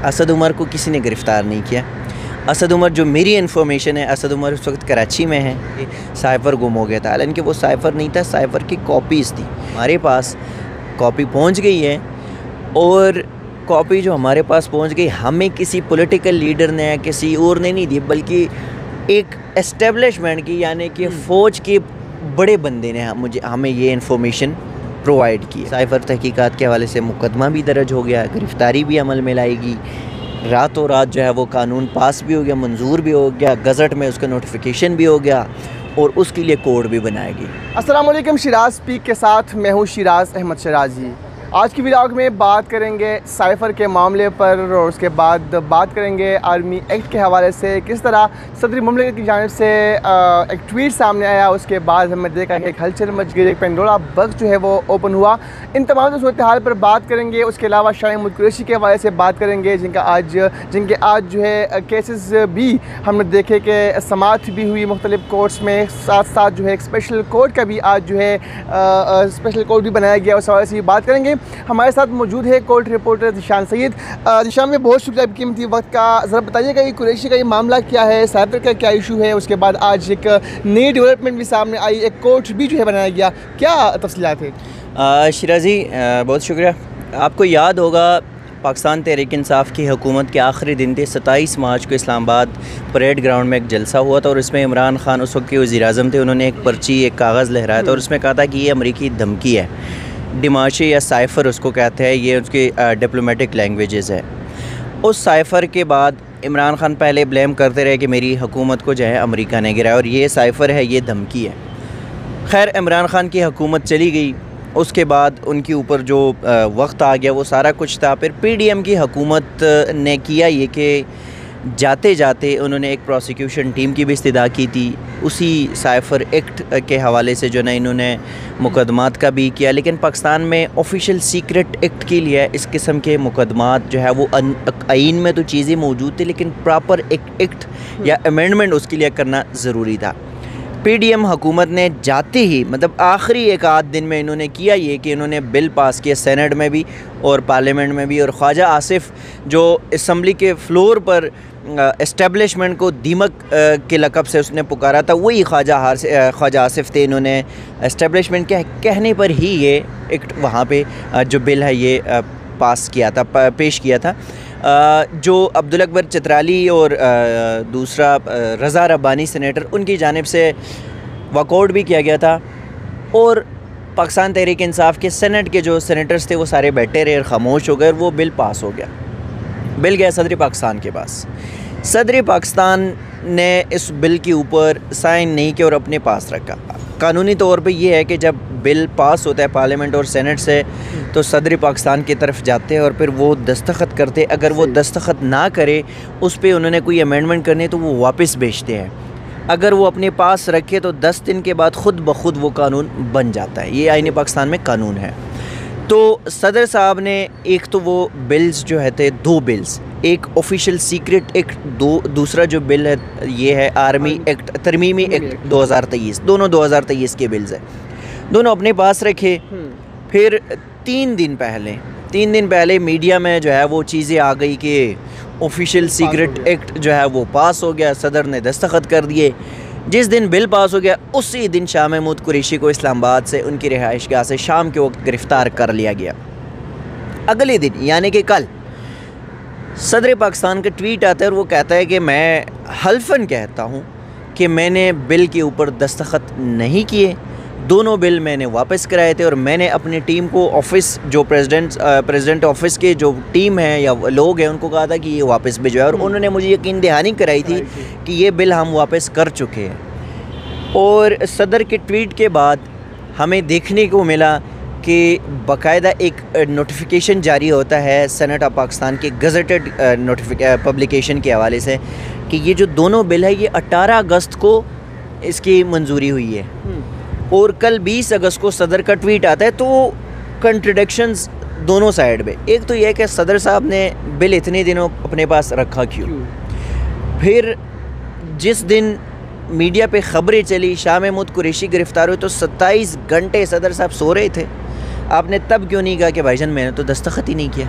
असद उमर को किसी ने गिरफ़्तार नहीं किया। असद उमर, जो मेरी इन्फॉर्मेशन है, असद उमर उस वक्त कराची में है। साइफ़र गुम हो गया था, हालांकि वो साइफ़र नहीं था, साइफ़र की कॉपीज़ थी। हमारे पास कॉपी पहुंच गई है, और कॉपी जो हमारे पास पहुंच गई, हमें किसी पॉलिटिकल लीडर ने या किसी और ने नहीं दी, बल्कि एक एस्टेब्लिशमेंट की, यानी कि फ़ौज के बड़े बंदे ने हमें ये इन्फॉर्मेशन प्रोवाइड की। साइफ़र तहकीकात के हवाले से मुकदमा भी दर्ज हो गया, गिरफ़्तारी भी अमल में लाएगी। रातों रात जो है वो कानून पास भी हो गया, मंजूर भी हो गया, गज़ट में उसका नोटिफिकेशन भी हो गया, और उसके लिए कोड भी बनाएगी। अस्सलाम वालेकुम, शिराज स्पीक के साथ मैं हूँ शिराज अहमद शराजी। आज की वीडियो में बात करेंगे साइफ़र के मामले पर, और उसके बाद बात करेंगे आर्मी एक्ट के हवाले से, किस तरह सदर मुमलिकत की जानिब से एक ट्वीट सामने आया, उसके बाद हमने देखा कि एक हलचल मच गई, एक पेंडोरा बक्स जो है वो ओपन हुआ। इन तमाम सूरत हाल पर बात करेंगे। उसके अलावा शाह महमूद कुरैशी के हवाले से बात करेंगे, जिनके आज जो है केसेस भी हमने देखे कि समाअत भी हुई मुख्तलिफ कोर्ट्स में, साथ साथ जो है एक स्पेशल कोर्ट का भी आज जो है स्पेशल कोर्ट भी बनाया गया, उस हवाले से भी बात करेंगे। हमारे साथ मौजूद है कोर्ट रिपोर्टर ज़ीशान सईद। ज़ीशान में बहुत शुक्रिया आपकी कीमती वक्त का। ज़रा बताइएगा कि कुरैशी का ये मामला क्या है, साइफ़र का क्या इशू है, उसके बाद आज एक नई डेवलपमेंट भी सामने आई, एक कोर्ट भी जो है बनाया गया, क्या तफसीलात है? शिराजी, बहुत शुक्रिया। आपको याद होगा पाकिस्तान तहरीक इंसाफ की हुकूमत के आखिरी दिन थे, 27 मार्च को इस्लामाबाद परेड ग्राउंड में एक जलसा हुआ था, और इसमें इमरान खान उस वक्त के वज़ीर-ए-आज़म थे। उन्होंने एक पर्ची, एक कागज़ लहराया था, और उसमें कहा था कि ये अमरीकी धमकी है। डिमाशी या साइफ़र उसको कहते हैं, ये उसकी डिप्लोमेटिक लैंग्वेजेस है। उस साइफ़र के बाद इमरान खान पहले ब्लेम करते रहे कि मेरी हुकूमत को जो है अमेरिका ने गिराया, और ये साइफ़र है, ये धमकी है। खैर, इमरान खान की हुकूमत चली गई, उसके बाद उनके ऊपर जो वक्त आ गया वो सारा कुछ था। फिर PDM की हुकूमत ने किया ये कि जाते जाते उन्होंने एक प्रोसिक्यूशन टीम की भी इस्तिदा की थी, उसी साइफ़र एक्ट के हवाले से जो ना इन्होंने मुकदमात का भी किया। लेकिन पाकिस्तान में ऑफिशियल सीक्रेट एक्ट के लिए इस किस्म के मुकदमात जो है वो आइन में तो चीज़ें मौजूद थी, लेकिन प्रॉपर एक एक्ट या अमेंडमेंट उसके लिए करना ज़रूरी था। PDM हुकूमत ने जाते ही, मतलब आखिरी एक आध दिन में इन्होंने किया ये कि इन्होंने बिल पास किया सेनेट में भी और पार्लियामेंट में भी, और ख्वाजा आसिफ जो असम्बली के फ्लोर पर इस्टेब्लिशमेंट को दीमक के लक़ब से उसने पुकारा था, वही ख्वाजा आसिफ थे। इन्होंने इस्टेब्लिशमेंट के कहने पर ही ये एक्ट वहाँ पे जो बिल है ये पास किया था, पेश किया था। जो अब्दुल अकबर चित्राली और दूसरा रज़ा रब्बानी सेनेटर, उनकी जानिब से वॉकआउट भी किया गया था, और पाकिस्तान तहरीक इंसाफ के सेनेट के जो सेनेटर्स थे वो सारे बैठे रहे और ख़ामोश हो गए, और वो बिल पास हो गया। बिल गया सदर पाकिस्तान के पास। सदर पाकिस्तान ने इस बिल के ऊपर साइन नहीं किया और अपने पास रखा। कानूनी तौर पे ये है कि जब बिल पास होता है पार्लियामेंट और सेनेट से, तो सदर पाकिस्तान की तरफ जाते हैं और फिर वो दस्तखत करते। अगर वो दस्तखत ना करे, उस पर उन्होंने कोई अमेंडमेंट करनी, तो वो वापस भेजते हैं। अगर वो अपने पास रखे तो 10 दिन के बाद ख़ुद ब खुद वो कानून बन जाता है। ये आईन पाकिस्तान में कानून है। तो सदर साहब ने एक तो वो बिल्स जो है थे, 2 बिल्स, एक ऑफिशियल सीक्रेट एक्ट, दूसरा जो बिल है ये है आर्मी एक्ट, तरमीमी एक्ट 2023, दोनों 2023 के बिल्स हैं, दोनों अपने पास रखे। फिर 3 दिन पहले मीडिया में जो है वो चीज़ें आ गई कि ऑफिशियल सीक्रेट एक्ट जो है वो पास हो गया, सदर ने दस्तखत कर दिए। जिस दिन बिल पास हो गया उसी दिन शाह महमूद कुरैशी को इस्लामाबाद से उनकी रिहाइशगाह से शाम के वक्त गिरफ़्तार कर लिया गया। अगले दिन यानी कि कल सदर पाकिस्तान का ट्वीट आता है, और वो कहता है कि मैं हल्फन कहता हूँ कि मैंने बिल के ऊपर दस्तखत नहीं किए, दोनों बिल मैंने वापस कराए थे, और मैंने अपनी टीम को ऑफिस जो प्रेसिडेंट ऑफिस के जो टीम है या लोग हैं उनको कहा था कि ये वापस भिजवाए, और उन्होंने मुझे यकीन दहानी कराई थी कि ये बिल हम वापस कर चुके हैं। और सदर के ट्वीट के बाद हमें देखने को मिला कि बाकायदा एक नोटिफिकेशन जारी होता है सेनेट ऑफ पाकिस्तान के गज़टेड पब्लिकेशन के हवाले से कि ये जो दोनों बिल है ये 18 अगस्त को इसकी मंजूरी हुई है, और कल 20 अगस्त को सदर का ट्वीट आता है। तो कंट्रडिक्शंस दोनों साइड में। एक तो यह कि सदर साहब ने बिल इतने दिनों अपने पास रखा क्यों? फिर जिस दिन मीडिया पे ख़बरें चली शाह महमूद कुरैशी गिरफ़्तार हुए, तो 27 घंटे सदर साहब सो रहे थे। आपने तब क्यों नहीं कहा कि भाईजान मैंने तो दस्तखत ही नहीं किया?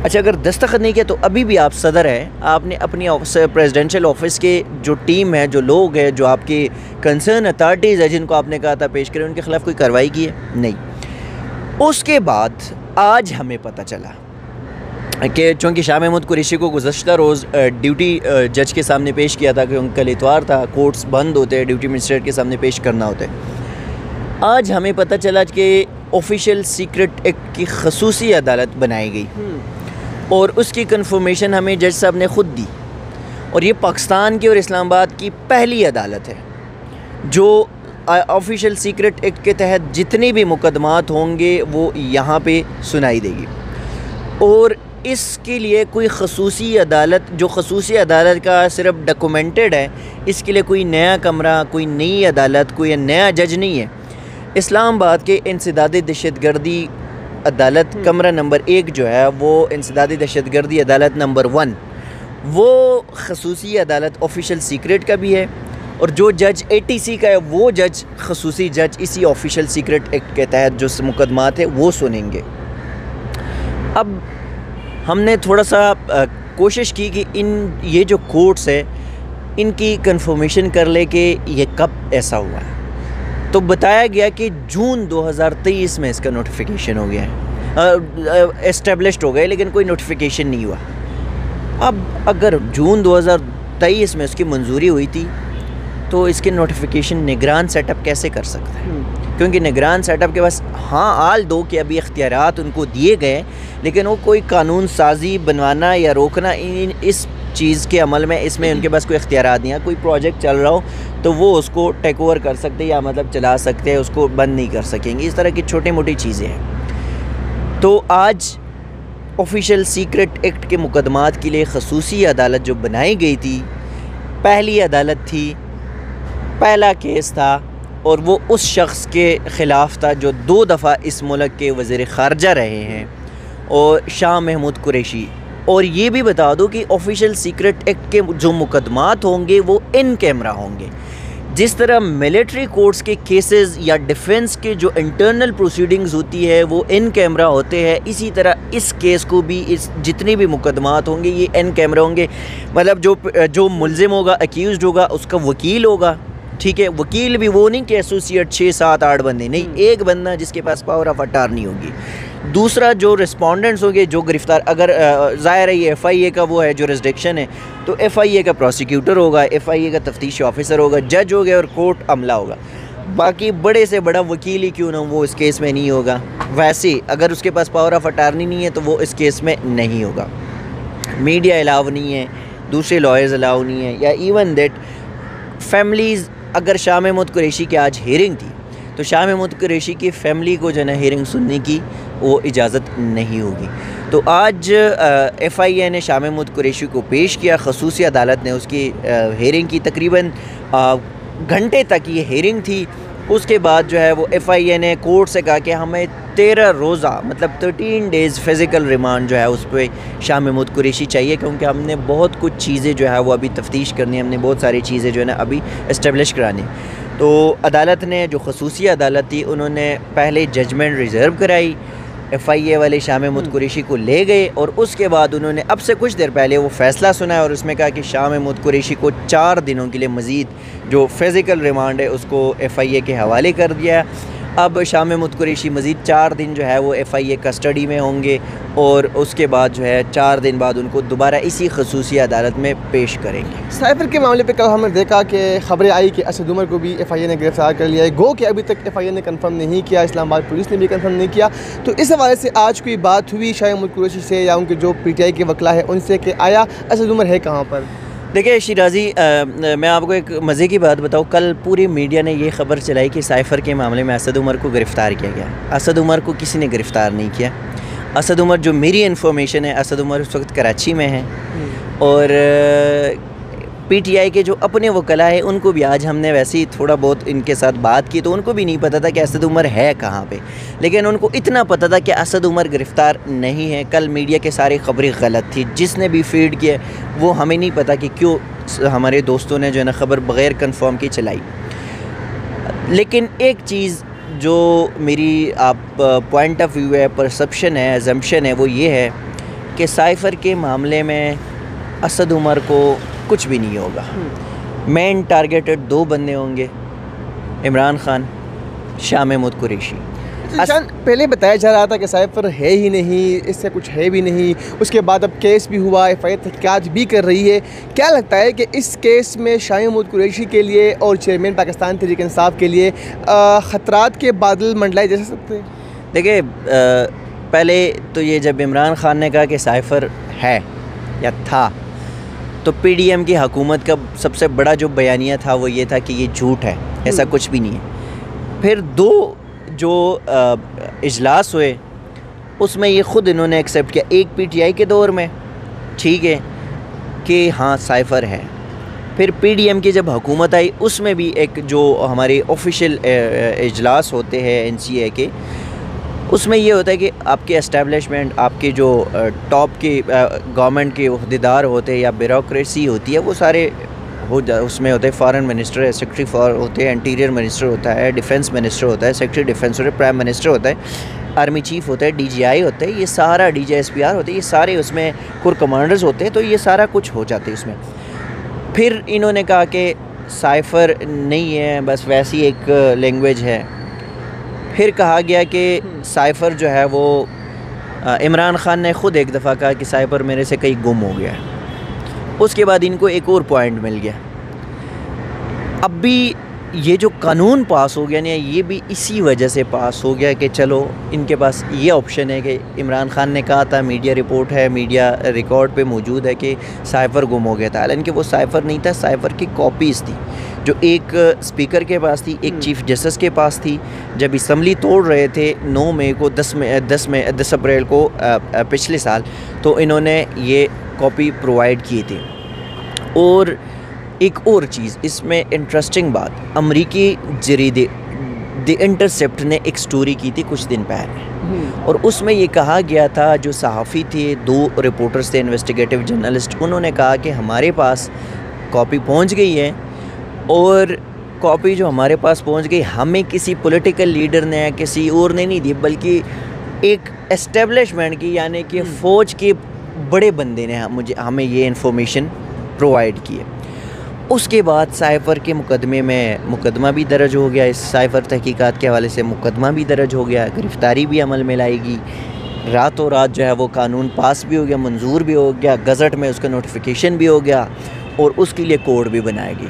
अच्छा, अगर दस्तखत नहीं किया तो अभी भी आप सदर हैं, आपने अपनी प्रेसिडेंशियल ऑफिस के जो टीम है, जो लोग हैं, जो आपके कंसर्न अथॉरिटीज़ है जिनको आपने कहा था पेश करें, उनके ख़िलाफ़ कोई कार्रवाई की है? नहीं। उसके बाद आज हमें पता चला कि चूँकि शाह महमूद कुरैशी को गुज़श्ता रोज़ ड्यूटी जज के सामने पेश किया था, क्योंकि कल इतवार था, कोर्ट्स बंद होते हैं, ड्यूटी मजिस्ट्रेट के सामने पेश करना होता है। आज हमें पता चला कि ऑफिशियल सीक्रेट एक्ट की खसूसी अदालत बनाई गई और उसकी कंफर्मेशन हमें जज साहब ने ख़ुद दी। और ये पाकिस्तान की और इस्लामाबाद की पहली अदालत है जो ऑफिशियल सीक्रेट एक्ट के तहत जितने भी मुकदमात होंगे वो यहाँ पे सुनाई देगी। और इसके लिए कोई खसूसी अदालत, जो खसूसी अदालत का सिर्फ डॉक्यूमेंटेड है, इसके लिए कोई नया कमरा, कोई नई अदालत, कोई नया जज नहीं है। इस्लामाबाद के इंसदादी दहशतगर्दी अदालत कमरा नंबर 1 जो है वो इंसदादी दहशतगर्दी अदालत नंबर 1, वो खसूसी अदालत ऑफिशियल सीक्रेट का भी है। और जो जज ATC का है वो जज, खसूसी जज, इसी ऑफिशियल सीक्रेट एक्ट के तहत जो मुकदमात है वो सुनेंगे। अब हमने थोड़ा सा कोशिश की कि ये जो कोर्ट्स है इनकी कंफर्मेशन कर ले कि ये कब ऐसा हुआ है। तो बताया गया कि जून 2023 में इसका नोटिफिकेशन हो गया है, एस्टेब्लिश्ड हो गया, लेकिन कोई नोटिफिकेशन नहीं हुआ। अब अगर जून 2023 में उसकी मंजूरी हुई थी तो इसके नोटिफिकेशन निगरान सेटअप कैसे कर सकता है? क्योंकि निगरान सेटअप के पास आल दो कि अभी इख्तियारात उनको दिए गए, लेकिन वो कोई कानून साजी बनवाना या रोकना इस चीज़ के अमल में, इसमें उनके पास कोई इख्तियारात नहीं है। कोई प्रोजेक्ट चल रहा हो तो वो उसको टेक ओवर कर सकते हैं या मतलब चला सकते हैं, उसको बंद नहीं कर सकेंगे। इस तरह की छोटी मोटी चीज़ें हैं। तो आज ऑफिशियल सीक्रेट एक्ट के मुकदमात के लिए खसूसी अदालत जो बनाई गई थी, पहली अदालत थी, पहला केस था, और वो उस शख्स के ख़िलाफ़ था जो 2 दफ़ा इस मुल्क के वज़ीर ख़ारजा रहे हैं, और शाह महमूद कुरैशी। और ये भी बता दो कि ऑफिशियल सीक्रेट एक्ट के जो मुकदमात होंगे वो इन कैमरा होंगे। जिस तरह मिलिट्री कोर्ट्स के केसेस या डिफेंस के जो इंटरनल प्रोसीडिंग्स होती है वो इन कैमरा होते हैं, इसी तरह इस केस को भी, इस जितने भी मुकदमात होंगे ये इन कैमरा होंगे। मतलब जो मुल्ज़िम होगा, अक्यूज़्ड होगा, उसका वकील होगा, ठीक है। वकील भी वो नहीं कि एसोसिएट 6, 7, 8 बंदे नहीं, एक बंदा जिसके पास पावर ऑफ अटॉर्नी होगी। दूसरा जो रिस्पोंडेंट्स होंगे, जो गिरफ्तार, अगर ज़ाहिर है ये FIA का वो है जुरिस्डिक्शन है, तो FIA का प्रोसिक्यूटर होगा, FIA का तफ्तीश ऑफिसर होगा, जज हो गया और कोर्ट अमला होगा। बाकी बड़े से बड़ा वकील ही क्यों ना वो इस केस में नहीं होगा। वैसे अगर उसके पास पावर ऑफ अटॉर्नी नहीं है तो वो इस केस में नहीं होगा। मीडिया अलाउ नहीं है, दूसरे लॉयर्स अलाउ नहीं है, या इवन दैट फैमिलीज़। अगर शाह महमूद कुरैशी की आज हियरिंग थी तो शाह महमूद कुरैशी की फ़ैमिली को जो है हियरिंग सुनने की वो इजाज़त नहीं होगी। तो आज FIA ने शाह महमूद कुरैशी को पेश किया, खसूसी अदालत ने उसकी हियरिंग की। तकरीबन घंटे तक ये हियरिंग थी। उसके बाद जो है वो FIA ने कोर्ट से कहा कि हमें 13 रोज़ा मतलब 13 डेज़ फ़िज़िकल रिमांड जो है उस पर शाह महमूद कुरैशी चाहिए, क्योंकि हमने बहुत कुछ चीज़ें जो है वो अभी तफ्तीश करनी है, हमने बहुत सारी चीज़ें जो है ना अभी इस्टेब्लिश करानी। तो अदालत ने, जो खसूसी अदालत थी, उन्होंने पहले जजमेंट रिज़र्व कराई, FIA वाले शाह महमूद कुरैशी को ले गए, और उसके बाद उन्होंने अब से कुछ देर पहले वो फ़ैसला सुनाया और उसमें कहा कि शाह महमूद कुरैशी को 4 दिनों के लिए मज़ीद जो फ़िज़िकल रिमांड है उसको FIA के हवाले कर दिया। अब शाह महमूद कुरैशी मज़ीद 4 दिन जो है वो FIA कस्टडी में होंगे, और उसके बाद जो है 4 दिन बाद उनको दोबारा इसी खसूसी अदालत में पेश करेंगे। साइफर के मामले पे कल हमने देखा कि ख़बरें आई कि असद उमर को भी FIA ने गिरफ़्तार कर लिया है। गो कि अभी तक FIA ने कंफर्म नहीं किया, इस्लामाबाद पुलिस ने भी कंफर्म नहीं किया। तो इस हवाले से आज कोई बात हुई शाह महमूद कुरैशी से या उनके जो PTI के वकला है उनसे कि आया असद उमर है कहाँ पर? देखिए शिराजी, मैं आपको एक मज़े की बात बताऊँ। कल पूरी मीडिया ने ये ख़बर चलाई कि साइफ़र के मामले में असद उमर को गिरफ़्तार किया गया। असद उमर को किसी ने गिरफ़्तार नहीं किया। असद उमर, जो मेरी इन्फॉर्मेशन है, असद उमर उस वक्त कराची में है, और PTI के जो अपने वकला है उनको भी आज हमने वैसे ही थोड़ा बहुत इनके साथ बात की, तो उनको भी नहीं पता था कि असद उमर है कहाँ पे, लेकिन उनको इतना पता था कि असद उमर गिरफ़्तार नहीं है। कल मीडिया के सारी ख़बरें गलत थी, जिसने भी फीड किया वो हमें नहीं पता कि क्यों हमारे दोस्तों ने जो है ना ख़बर बग़ैर कंफर्म की चलाई। लेकिन एक चीज़ जो मेरी आप पॉइंट ऑफ व्यू है, परसेप्शन है, एजम्पशन है, वो ये है कि साइफ़र के मामले में असद उमर को कुछ भी नहीं होगा। मेन टारगेटेड दो बंदे होंगे, इमरान खान, शाह महमूद कुरैशी। पहले बताया जा रहा था कि साइफर है ही नहीं, इससे कुछ है भी नहीं, उसके बाद अब केस भी हुआ, FIR तहकीकात भी कर रही है। क्या लगता है कि इस केस में शाह महमूद कुरैशी के लिए और चेयरमैन पाकिस्तान तहरीक इंसाफ के लिए ख़तरात के बादल मंडलाए जा सकते हैं? देखिए, पहले तो ये जब इमरान खान ने कहा कि साइफ़र है या था, तो PDM की हुकूमत का सबसे बड़ा जो बयानिया था वो ये था कि ये झूठ है, ऐसा कुछ भी नहीं है। फिर दो जो इजलास हुए उसमें ये ख़ुद इन्होंने एक्सेप्ट किया, एक PTI के दौर में ठीक है कि हाँ साइफ़र है। फिर PDM की जब हुकूमत आई उसमें भी एक जो हमारे ऑफिशियल इजलास होते हैं NCA के, उसमें ये होता है कि आपके एस्टेब्लिशमेंट, आपके जो टॉप के गवर्नमेंट के ओहदेदार होते हैं या ब्यूरोक्रेसी होती है, वो सारे उसमें होते हैं। फॉरेन मिनिस्टर है, सेक्रेटरी फॉर होते हैं, इंटीरियर मिनिस्टर होता है, डिफेंस मिनिस्टर होता है, सेक्रेटरी डिफेंस होता है, प्राइम मिनिस्टर होता है, आर्मी चीफ होता है, DGI होता है, ये सारा DGSPR होते हैं, ये सारे उसमें कोर कमांडर्स होते हैं। तो ये सारा कुछ हो जाते हैं उसमें। फिर इन्होंने कहा कि साइफ़र नहीं है, बस वैसी एक लैंग्वेज है। फिर कहा गया कि साइफ़र जो है वो इमरान खान ने ख़ुद एक दफ़ा कहा कि साइफ़र मेरे से कहीं गुम हो गया है। उसके बाद इनको एक और पॉइंट मिल गया। अब भी ये जो कानून पास हो गया ना, ये भी इसी वजह से पास हो गया कि चलो इनके पास ये ऑप्शन है कि इमरान खान ने कहा था, मीडिया रिपोर्ट है, मीडिया रिकॉर्ड पे मौजूद है कि साइफ़र गुम हो गया था। हालांकि वो साइफ़र नहीं था, साइफ़र की कॉपीज़ थी जो एक स्पीकर के पास थी, एक चीफ जस्टिस के पास थी। जब असम्बली तोड़ रहे थे 9 मई को, 10 अप्रैल को पिछले साल, तो इन्होंने ये कॉपी प्रोवाइड किए थे। और एक और चीज़ इसमें इंटरेस्टिंग बात, अमरीकी जरीदे द इंटरसेप्ट ने एक स्टोरी की थी कुछ दिन पहले, और उसमें ये कहा गया था, जो सहाफ़ी थे, 2 रिपोर्टर्स थे, इन्वेस्टिगेटिव जर्नलिस्ट, उन्होंने कहा कि हमारे पास कॉपी पहुंच गई है, और कॉपी जो हमारे पास पहुंच गई हमें किसी पॉलिटिकल लीडर ने या किसी और ने नहीं दी, बल्कि एक एस्टेब्लिशमेंट की, यानी कि फ़ौज के बड़े बंदे ने हमें ये इन्फॉर्मेशन प्रोवाइड की है। उसके बाद साइफ़र के मुकदमे में मुकदमा भी दर्ज हो गया, इस साइफ़र तहकीकात के हवाले से मुकदमा भी दर्ज हो गया, गिरफ़्तारी भी अमल में लाएगी। रातों रात जो है वो कानून पास भी हो गया, मंजूर भी हो गया, गज़ट में उसका नोटिफिकेशन भी हो गया, और उसके लिए कोड भी बनाएगी।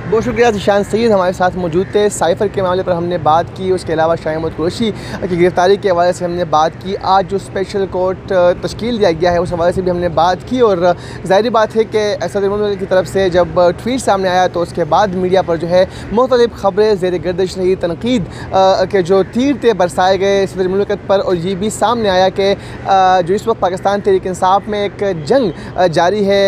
बहुत शुक्रिया। ज़ीशान सईद हमारे साथ मौजूद थे। साइफ़र के मामले पर हमने बात की, उसके अलावा शाह महमूद कुरैशी की गिरफ़्तारी के हवाले से हमने बात की। आज जो स्पेशल कोर्ट तश्कील दिया गया है उस हवाले से भी हमने बात की। और ज़ाहिर बात है कि असद उमर की तरफ से जब ट्वीट सामने आया तो उसके बाद मीडिया पर जो है मुख्तलिफ़ ख़बरें ज़ेर गर्दिश रही, तनकीद के जो तीर थे बरसाए गए सदर मुमलिकत पर। और ये भी सामने आया कि जो इस वक्त पाकिस्तान तहरीक इंसाफ में एक जंग जारी है,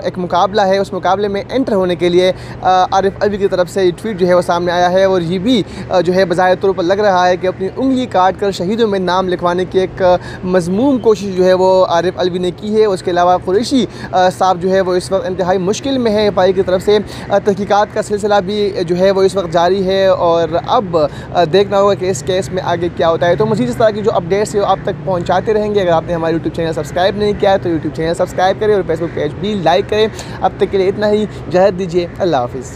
एक मुकाबला है, उस मुकाबले में एंटर होने के लिए आरिफ अलवी की तरफ से ये ट्वीट जो है वो सामने आया है। और ये भी जो है बज़ाहिर तौर पर लग रहा है कि अपनी उंगली काट कर शहीदों में नाम लिखवाने की एक मज़मूम कोशिश जो है वो आरिफ अलवी ने की है। उसके अलावा कुरैशी साहब जो है वो इस वक्त इंतहाई मुश्किल में है। पाई की तरफ से तहकीकात का सिलसिला भी जो है वो इस वक्त जारी है, और अब देखना होगा कि इस केस में आगे क्या होता है। तो मज़ीद इस तरह की जो अपडेट्स है वो आप तक पहुँचाते रहेंगे। अगर आपने हमारे यूट्यूब चैनल सब्सक्राइब नहीं किया है तो यूट्यूब चैनल सब्सक्राइब करें और फेसबुक पेज भी लाइक करें। अब तक के लिए इतना ही, इजाज़त दीजिए, अल्लाह हाफ़िज़।